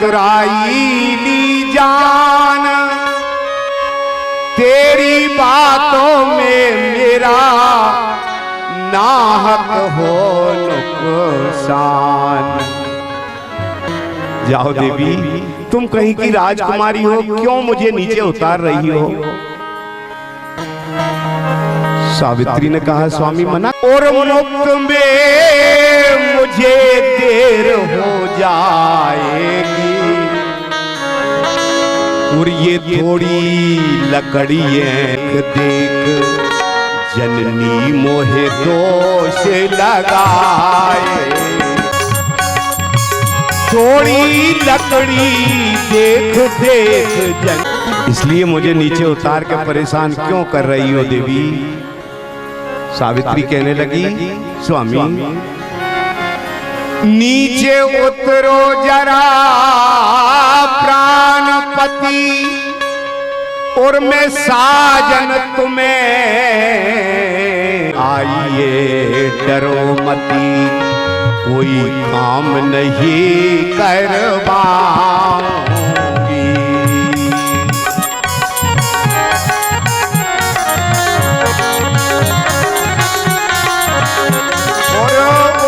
टकराई जान तेरी बातों में मेरा नाहक हो नुकसान। जाओ देवी, तुम कहीं की राजकुमारी हो, क्यों मुझे नीचे उतार रही हो? सावित्री ने कहा, स्वामी मना। और मुक्त में मुझे देर हो जाएगी और ये थोड़ी लकड़ी देख जननी मोहे दोष लगाए। थोड़ी लकड़ी देख देख जन, इसलिए मुझे नीचे उतार के परेशान क्यों कर रही हो देवी? सावित्री कहने लगी, स्वामी नीचे उतरो जरा प्राणपति और मैं साजन तुम्हें आइए डरो मती, कोई काम नहीं करवाऊंगी। और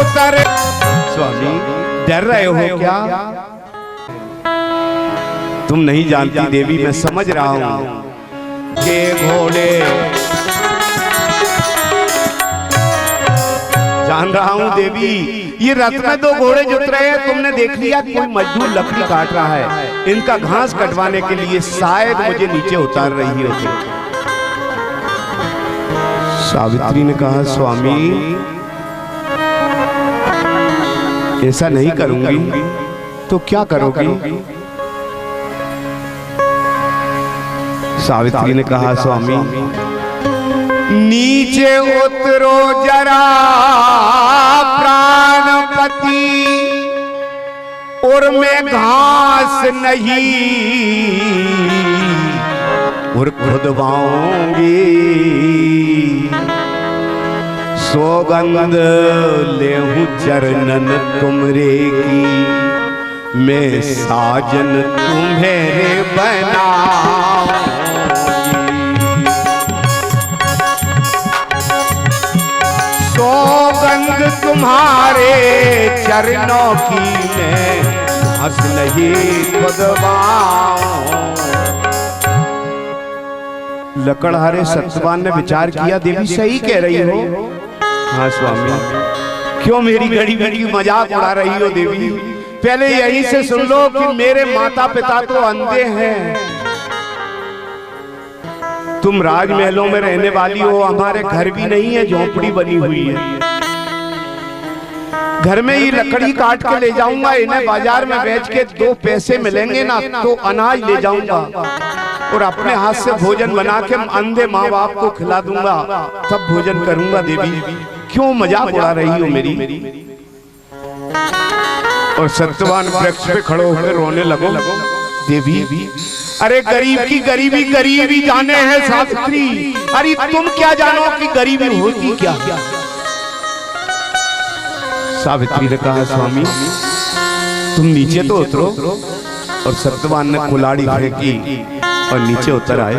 उतर, स्वामी डर रहे हो क्या? तुम नहीं जानती देवी, मैं समझ रहा हूं कि घोड़े, जान रहा हूं देवी, ये रथ में दो घोड़े जुट रहे हैं। तुमने देख लिया कोई मजदूर लकड़ी काट रहा है, इनका घास कटवाने के लिए शायद मुझे नीचे उतार रही हो। सावित्री ने कहा, स्वामी ऐसा नहीं करूंगी तो क्या करोगी? सावित्री ने कहा, स्वामी नीचे उतरो जरा प्राणपति और मैं घास नहीं और खुदवाऊंगी। सौगंध लेहूं चरणन तुमरे की, मैं साजन तुम्हें बनाऊंगी। सौगंध तुम्हारे चरणों की, मैं हंस नहीं खुदवाऊं। लकड़हारे सत्यवान ने विचार किया, देवी सही कह रही हो। हाँ स्वामी, क्यों मेरी गरीबी की मजाक उड़ा रही हो देवी? पहले यहीं से सुन लो कि मेरे माता पिता तो अंधे हैं। तुम राजमहलों में रहने वाली हो, हमारे घर भी नहीं है, झोपड़ी बनी हुई है। घर में ही लकड़ी काट के ले जाऊंगा, इन्हें बाजार में बेच के 2 पैसे मिलेंगे ना तो अनाज ले जाऊंगा और अपने हाथ से भोजन बना के अंधे माँ बाप को खिला दूंगा, तब भोजन करूंगा। देवी क्यों मजाक उड़ा रही हो मेरी? और सत्यवान वृक्ष पे खड़े होकर रोने लगो। देवी अरे गरीब की गरीबी गरीबी जाने है सावित्री, अरे तुम क्या जानो कि गरीबी होती क्या? सावित्री ने कहा, स्वामी तुम नीचे तो उतरो। और सत्यवान ने कुल्हाड़ी फेंकी और नीचे उतर आए।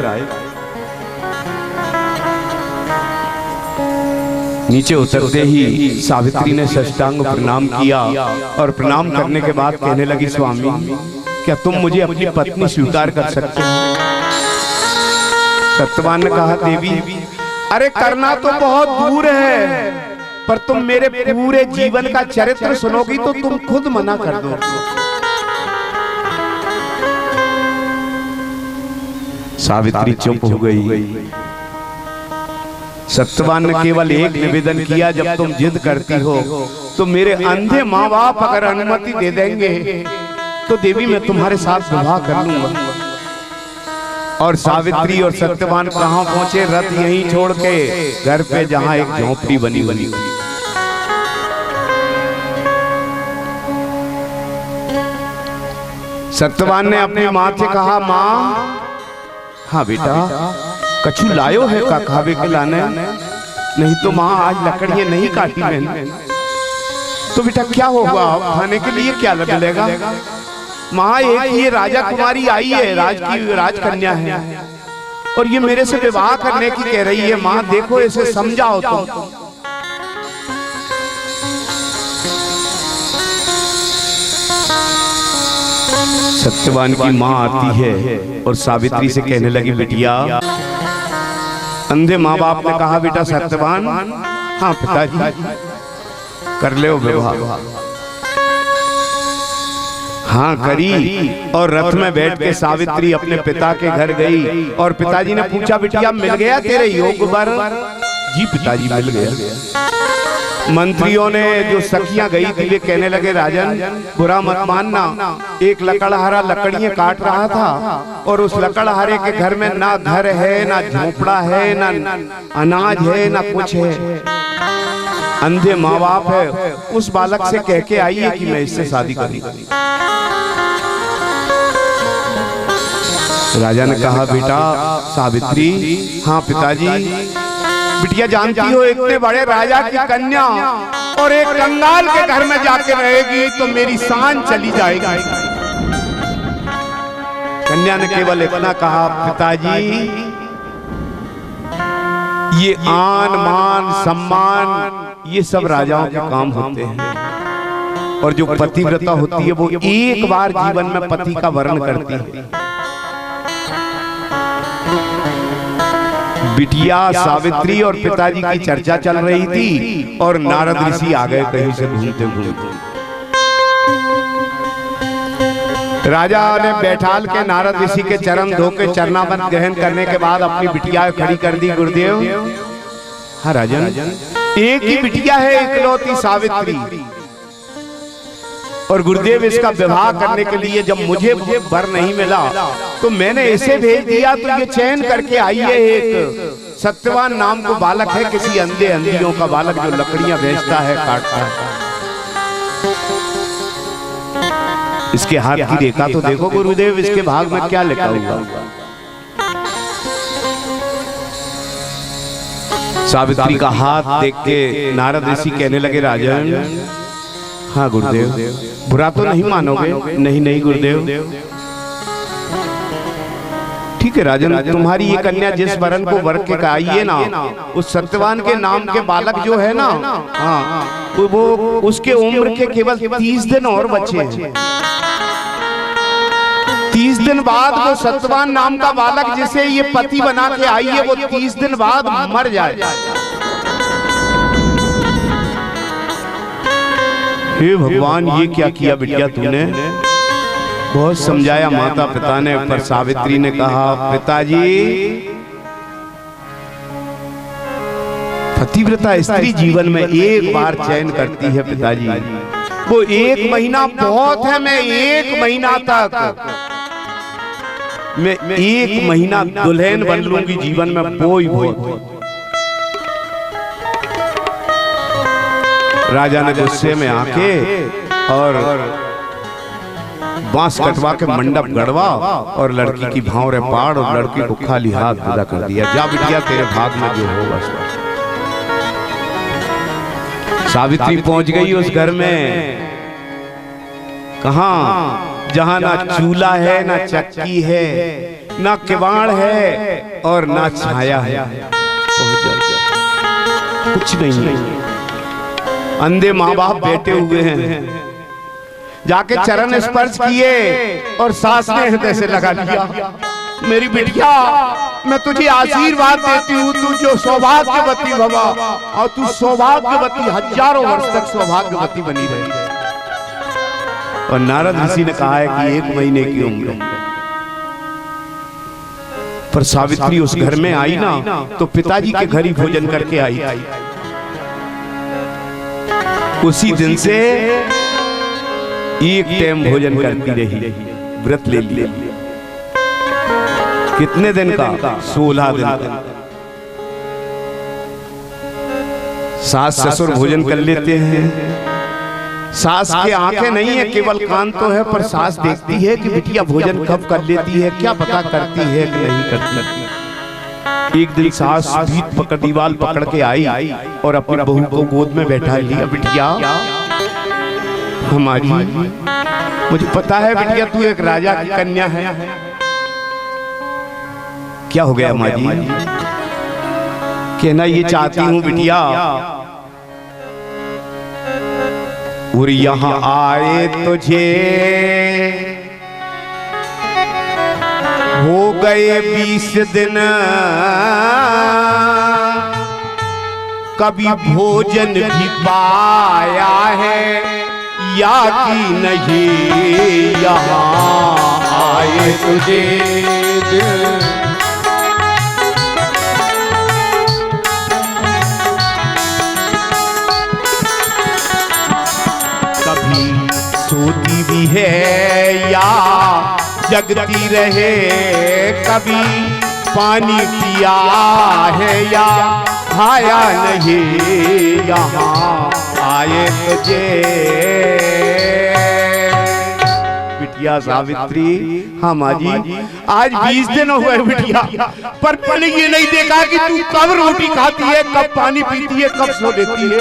नीचे उतरते ही सावित्री ने साष्टांग प्रणाम किया और प्रणाम करने के बाद कहने लगी, स्वामी क्या तुम मुझे अपनी पत्नी स्वीकार कर सकते हो? सत्यवान ने कहा, देवी अरे करना तो बहुत दूर है, पर तुम मेरे पूरे जीवन का चरित्र सुनोगी तो तुम खुद मना कर दो। सावित्री चुप हो गई। सत्यवान ने केवल एक निवेदन किया, जब तुम जिद करती हो तो मेरे अंधे माँ बाप अगर अनुमति दे देंगे तो देवी मैं तुम्हारे साथ विवाह कर लूंगा। और सावित्री और सत्यवान कहां पहुंचे? रथ यहीं छोड़ के घर पे, जहां एक झोपड़ी बनी हुई। सत्यवान ने अपनी माँ से कहा, माँ हाँ बेटा, कछु लायो है का खावे के लाने? नहीं तो माँ आज लकड़ियां नहीं काटी मैंने। तो बेटा क्या होगा, खाने के लिए क्या मिलेगा? माँ एक ये राजा कुमारी आई है, राजकन्या है, और ये मेरे से विवाह करने की कह रही है। माँ देखो इसे समझाओ तुम। सत्यवान की माँ आती है और सावित्री से कहने लगी, बिटिया, अंधे माँ बाप ने कहा बेटा सत्यवान, हाँ पिताजी कर ले विवाह। हाँ करी, और रथ में बैठ के सावित्री अपने पिता के घर गई और पिताजी ने पूछा, बिटिया मिल गया तेरे योग्य वर? जी पिताजी मिल गया। मंत्रियों ने जो सखियां गई थी वे कहने लगे, राजन बुरा मत मानना, एक लकड़हारा लकड़ियां काट रहा था और उस लकड़हारे के घर में ना घर है, ना झोपड़ा है, ना अनाज है, ना कुछ है। अंधे माँ बाप है, उस बालक से कह के आई है कि मैं इससे शादी करूंगी। राजा ने कहा, बेटा सावित्री, हाँ पिताजी, बिटिया जानती हो इतने बड़े राजा की कन्या और एक कंगाल के घर में जाके रहेगी तो मेरी शान चली जाएगी। कन्या ने केवल इतना कहा, पिताजी ये आन मान सम्मान ये सब राजाओं के काम होते हैं, और जो पतिव्रता होती है वो एक बार जीवन में पति का वर्ण करती है। बिटिया सावित्री और पिताजी की चर्चा चल रही थी और नारद ऋषि आ गए कहीं से घूमते घूमते। राजा ने बैठाल के नारद ऋषि के चरण धो के चरणामृत ग्रहण करने के बाद अपनी बिटिया खड़ी कर दी। गुरुदेव, हाँ राजन, एक ही बिटिया है इकलौती सावित्री, और गुरुदेव इसका विवाह करने के लिए जब मुझे वर नहीं मिला तो मैंने इसे भेज दिया, तो ये चयन करके आई है एक सत्यवान नाम को बालक है, किसी अंधियों का बालक जो लकड़ियां बेचता है, काटता है। इसके हाथ की रेखा तो देखो गुरुदेव, इसके भाग में क्या लिखा हुआ। सावित्री का हाथ देख के नारद ऋषि कहने लगे, राजन, हाँ गुरुदेव, बुरा तो नहीं मानोगे? नहीं नहीं गुरुदेव, ठीक है राजन, तुम्हारी ये कन्या जिस वरण को वर के आई है ना, उस सत्यवान के नाम के बालक जो है ना, हाँ वो उसके उम्र के केवल 30 दिन और बचे हैं। 30 दिन बाद वो सत्यवान नाम का बालक जिसे ये पति बना के आई है, वो 30 दिन बाद मर जाए। हे भगवान, ये क्या किया बिटिया तूने? बहुत समझाया माता पिता ने, पर सावित्री ने कहा, पिताजी पतिव्रता स्त्री जीवन में एक बार चयन करती है पिताजी, वो 1 महीना बहुत है। मैं 1 महीना तक, मैं 1 महीना दुल्हन बन लूंगी जीवन में, बोई बोई। राजा ने गुस्से में आके और बांस कटवा के मंडप गड़वा और लड़की की भांवरे पाड़ और लड़की को खाली हाथ विदा कर दिया। जा बिटिया, तेरे भाग में जो होगा। सावित्री पहुंच गई उस घर में, कहां? जहां ना चूल्हा है, ना चक्की है, ना किवाड़ है और ना छाया है, कुछ नहीं है। अंधे माँ बाप बैठे हुए हैं, जाके चरण स्पर्श किए और सास ने हृदय से लगा लिया, मेरी बिटिया मैं तुझे आशीर्वाद देती हूँ, तू जो सौभाग्यवती भवा, और तू सौभाग्यवती हजारों वर्ष तक सौभाग्यवती बनी रही। और नारद ऋषि ने कहा है कि 1 महीने की उम्र पर सावित्री उस घर में आई ना, तो पिताजी के घर ही भोजन करके आई। उसी दिन से 1 टाइम भोजन करती रही, व्रत ले लिया। कितने दिन का? 16 दिन का। सास ससुर भोजन कर लेते हैं। सास की आंखें नहीं है, केवल कान तो है, पर सास देखती है कि बिटिया भोजन कब कर लेती है, क्या पता करती है कि नहीं करती। एक दिन सास भीत पकड़ दीवार पकड़ के आई और अपनी बहू को गोद में बैठा लिया। बिटिया हमारी मुझे पता है बिटिया तू एक राजा की कन्या है। क्या हो गया माँ जी? कहना ये चाहती हूं बिटिया, और यहां आए तुझे हो गए 20 दिन, कभी भोजन भी पाया है या कि नहीं, यहाँ आए तुझे कभी सोती भी है या जगती रहे, कभी पानी पिया है या खाया नहीं, यहाँ आए तुझे। बिटिया सावित्री, हाँ माँ जी, आज 20 दिन हो गए बिटिया, पर मैंने ये नहीं देखा कि तू कब रोटी खाती है, कब पानी पीती है, कब सो लेती है।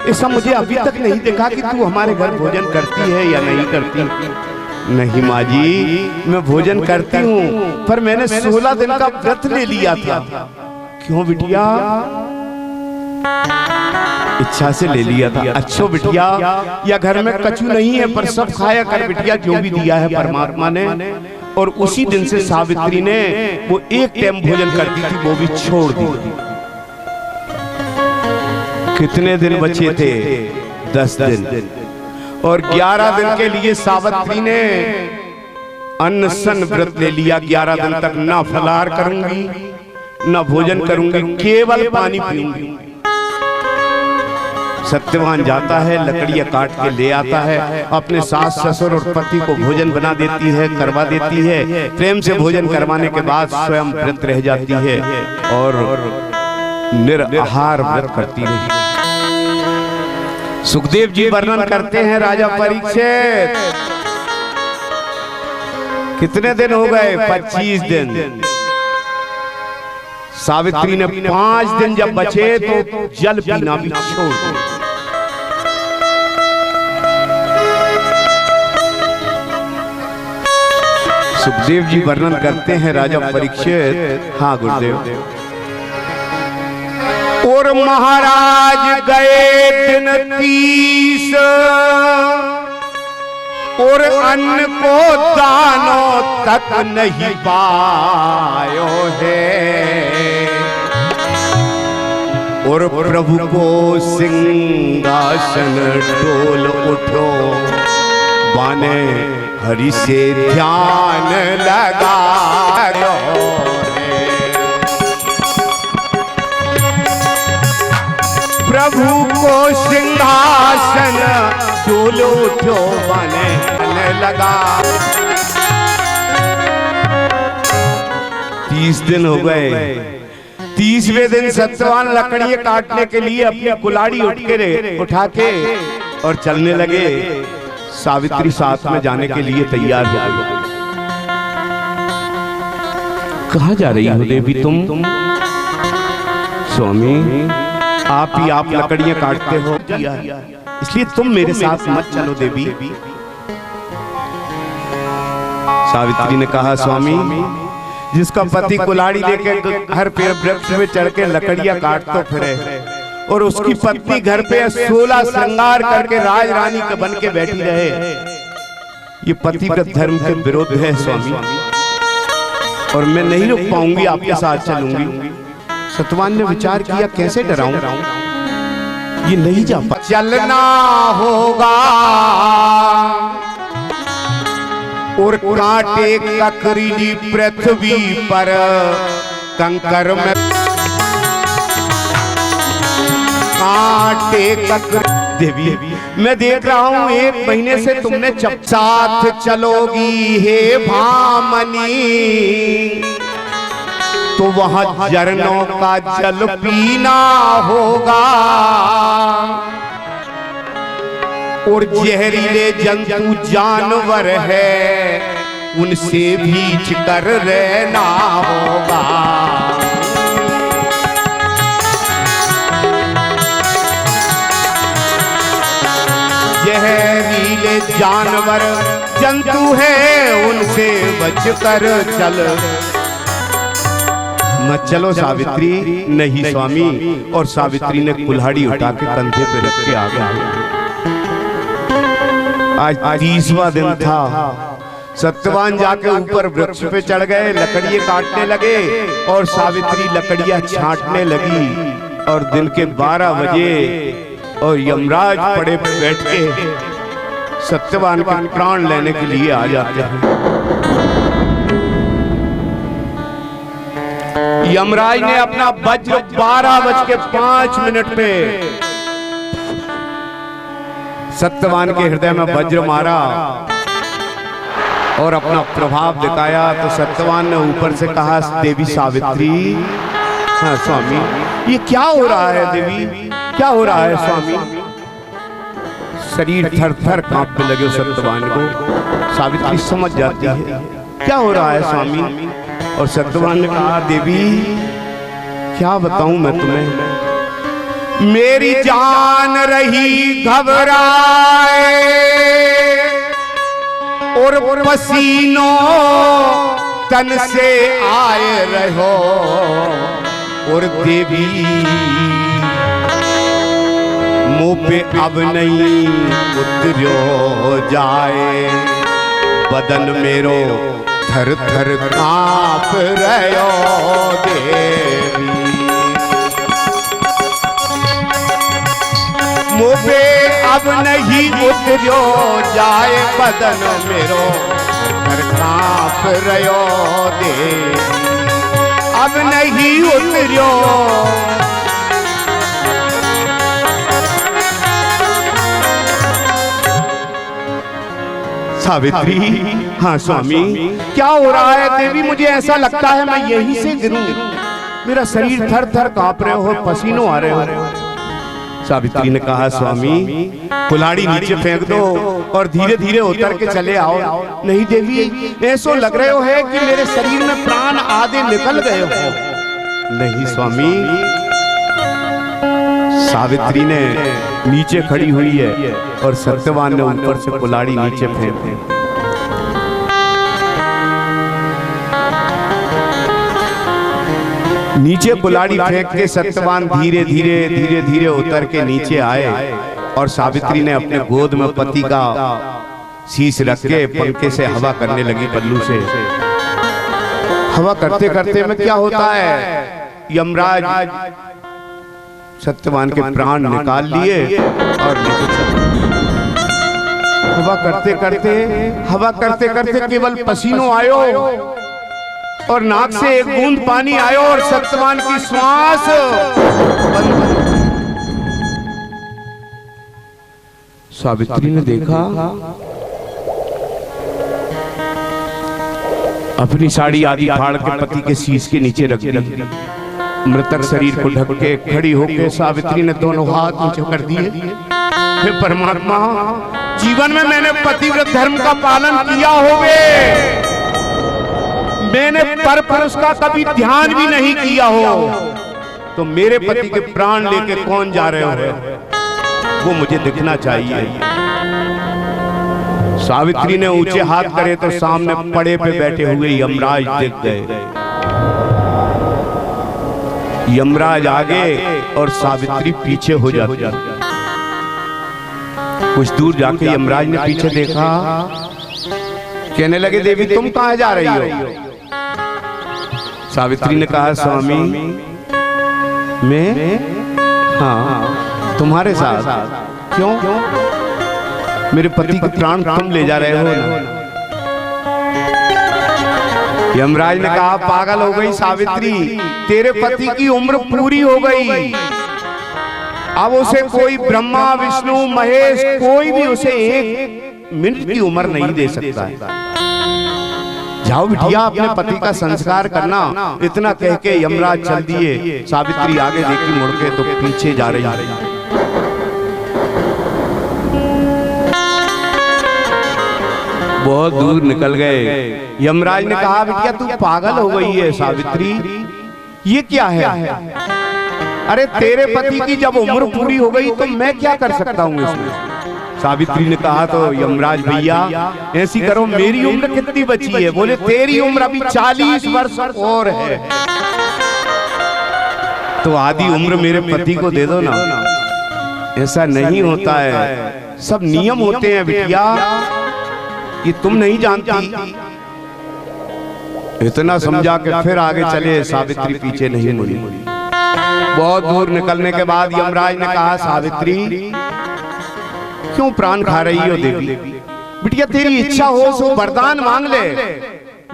ऐसा मुझे अभी तक नहीं देखा कि तू हमारे घर भोजन करती है या नहीं करती। नहीं माँ जी, मैं भोजन करती हूँ, पर मैंने 16 दिन का व्रत ले लिया था। क्यों बिटिया? इच्छा से ले लिया था। अच्छा बिटिया, या घर में कछु नहीं है, पर सब खाया कर बिटिया, जो भी दिया है परमात्मा ने। और उसी दिन से सावित्री ने वो एक टाइम भोजन करती थी, वो भी छोड़ दी। कितने दिन बचे थे? 10 दिन। और 11 दिन के लिए सावित्री ने अनशन व्रत ले लिया। 11 दिन तक ना फलाहार करूंगी, ना भोजन करूंगी, केवल पानी पीऊंगी। सत्यवान जाता है, लकड़ियां काट के ले आता है, अपने सास ससुर और पति को भोजन बना देती है, करवा देती है। प्रेम से भोजन करवाने के बाद स्वयं व्रत रह जाती है और निराहार व्रत करती रही। सुखदेव जी वर्णन करते हैं, राजा परीक्षित कितने दिन हो गए? 25 दिन। सावित्री ने 5 दिन जब बचे तो जल पीना भी छोड़ दिया। सुखदेव जी वर्णन करते हैं, राजा परीक्षित, हाँ गुरुदेव, और महाराज गए दिन 30 और अन्न को दानों तक नहीं पायो है, और प्रभु को सिंहासन डोल उठो, बाने हरि से ध्यान लगा लो। प्रभु को सिंहासन डोल उठो, बाने लगा। 30 दिन हो गए। 30वें दिन सत्यवान लकड़ियां काटने के लिए अपनी कुल्हाड़ी उठा के और चलने लगे। सावित्री साथ में जाने के लिए तैयार हो गई। कहाँ जा रही हो देवी तुम? स्वामी, आप लकड़ियां काटते हो, इसलिए तुम मेरे साथ मत चलो देवी। सावित्री ने कहा, स्वामी, जिसका पति कुल्हाड़ी लेके हर पेड़ वृक्ष में चढ़ के लकड़ियां काटते फिरे और उसकी पत्नी घर पे 16 श्रृंगार करके राज रानी के बन के बैठी रहे, ये पतिव्रत धर्म के विरोध है स्वामी, और मैं नहीं रुक पाऊंगी, आपके साथ चलूंगी। सत्यवान ने विचार किया, कैसे डराऊं? ये नहीं जा पा, चलना होगा और कांटे ककरीली पृथ्वी पर कंकर में कांटे ककर। देवी, मैं देख रहा हूं 1 महीने से तुमने साथ चलोगी हे भामनी, तो वहां झरनों का जल पीना होगा और जहरीले जंतु जानवर है उनसे भी कर रहना होगा। जहरीले जानवर जंतु है उनसे बचकर चल। मत चलो सावित्री। नहीं स्वामी। और सावित्री ने कुल्हाड़ी उठा के कंधे पे रख के आ गई। आज 30वां दिन था। सत्यवान जाके ऊपर वृक्ष पे चढ़ गए, लकड़ियां काटने लगे और सावित्री लकड़ियां छांटने लगी। और दिन के 12 बजे और यमराज पड़े पे बैठ के सत्यवान का प्राण लेने के लिए आ जाते हैं। यमराज ने अपना वज्र 12:05 पे सत्यवान के हृदय में वज्र मारा और अपना प्रभाव दिखाया। तो सत्यवान ने ऊपर से कहा, देवी सावित्री। हाँ स्वामी। ये क्या हो रहा है देवी, क्या हो रहा है स्वामी? शरीर थर थर कांपने लगे सत्यवान को। सावित्री समझ जाती है क्या हो रहा है स्वामी। और सत्यवान ने कहा, देवी क्या बताऊं मैं तुम्हें, मेरी जान रही घबराए और पसीनों तन से आए रहो। और देवी मुंह पे अब नहीं उतरो जाए, बदन मेरो थर थर कांप रहो देवी। मुंह पे अब नहीं उतरो जाए, बदन मेरो थर कांप रहो देवी। अब नहीं उतरो सावित्री। हाँ स्वामी। क्या हो रहा है देवी, मुझे ऐसा लगता है मैं यहीं से गिरूं, मेरा शरीर थर थर कांप रहे हो, पसीनों आ रहे हो। सावित्री ने कहा, स्वामी कुल्हाड़ी नीचे फेंक दो और धीरे धीरे उतर के चले आओ। नहीं देवी, ऐसा लग रहे हो है कि मेरे शरीर में प्राण आधे निकल गए हो। नहीं स्वामी। सावित्री ने नीचे खड़ी हुई है और सत्यवान ने ऊपर से कुल्हाड़ी नीचे फेंक दी। नीचे कुल्हाड़ी फेंक के सत्यवान धीरे धीरे उतर के नीचे आए और सावित्री ने अपने गोद में पति का शीश रख के पंखे से हवा करने लगी, पल्लू से हवा करते करते में क्या होता है, यमराज सत्यवान के प्राण निकाल लिए और हवा करते करते केवल पसीनों आयो और नाक से एक बूंद पानी आयो और सत्यवान की श्वास बंद। सावित्री ने देखा अपनी साड़ी आदि फाड़ के पति के शीश के नीचे रख दी। मृतक शरीर को ढक के खड़ी होकर सावित्री ने दोनों हाथ नीचे कर दिए। हे परमात्मा, जीवन में मैंने पतिव्रत धर्म का पालन किया होवे, मैंने पर पुरुष का कभी ध्यान भी नहीं किया हो, तो मेरे पति के प्राण लेके कौन जा रहे हो, वो मुझे दिखना चाहिए। सावित्री ने ऊंचे हाथ करे तो सामने पड़े पे बैठे हुए यमराज दिख गए। यमराज आगे और सावित्री पीछे हो जाती। कुछ दूर जाके यमराज ने पीछे देखा, कहने लगे देवी तुम कहां जा रही हो? सावित्री ने कहा स्वामी मैं हाँ तुम्हारे साथ। क्यों? मेरे पति के प्राण तुम ले जा रहे हो ना। यमराज ने कहा पागल हो गई सावित्री, तेरे पति की उम्र पूरी हो गई, अब उसे कोई ब्रह्मा विष्णु महेश कोई भी उसे 1 मिनट की उम्र नहीं दे सकता है। जाओ बिटिया अपने पति का संस्कार करना। इतना कह के यमराज चल दिए। सावित्री आगे देखी मुड़ के तो पीछे जा रही। बहुत दूर निकल गए। यमराज ने कहा बिटिया तू पागल हो गई है सावित्री, ये क्या है? अरे तेरे पति की जब उम्र पूरी हो गई तो मैं क्या कर सकता हूँ इसमें? सावित्री ने कहा तो यमराज भैया ऐसी करो, मेरी उम्र कितनी बची है? बोले तेरी उम्र अभी 40 वर्ष और है, तो आधी उम्र मेरे पति को दे दो ना। ऐसा नहीं होता है, सब नियम होते हैं बिटिया, ये तुम नहीं जानती। इतना समझा के फिर आगे चले, सावित्री पीछे नहीं मुड़ी। बहुत दूर निकलने के बाद यमराज ने कहा सावित्री क्यों प्राण खा रही हो देवी? बिटिया तेरी इच्छा हो सो वरदान मांग ले,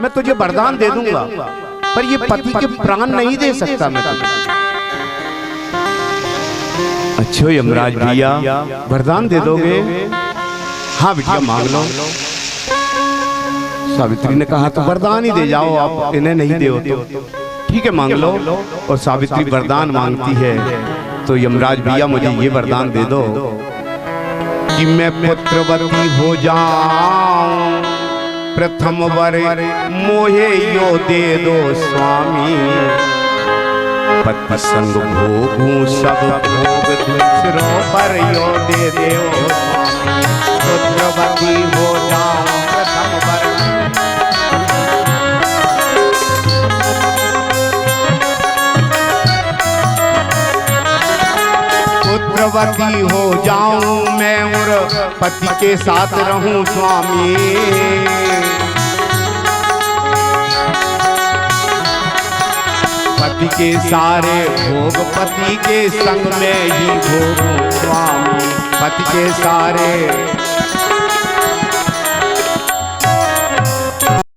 मैं तुझे वरदान दे दूंगा, पर ये पति के प्राण नहीं दे सकता मैं तुम्हें। अच्छा यमराज भैया वरदान दे दोगे? हाँ बिटिया मांग लो। सावित्री ने कहा तो वरदान ही दे जाओ, आप इन्हें नहीं दे हो तो ठीक है मांग लो। और सावित्री वरदान मांगती है, तो यमराज भैया मुझे ये वरदान दे दो कि मैं पुत्रवती हो जाऊं, प्रथम वर मोहे यो दे दो स्वामी, पति संग भोगूं सब भोग दूसरों पर यो दे दो स्वामी, पुत्रवती हो जाऊं प्रथम वर। पुत्रवती हो जाऊं मैं और पति के साथ रहूं स्वामी, पति के सारे भोग पति के संग में ही भोगूं स्वामी, पति के सारे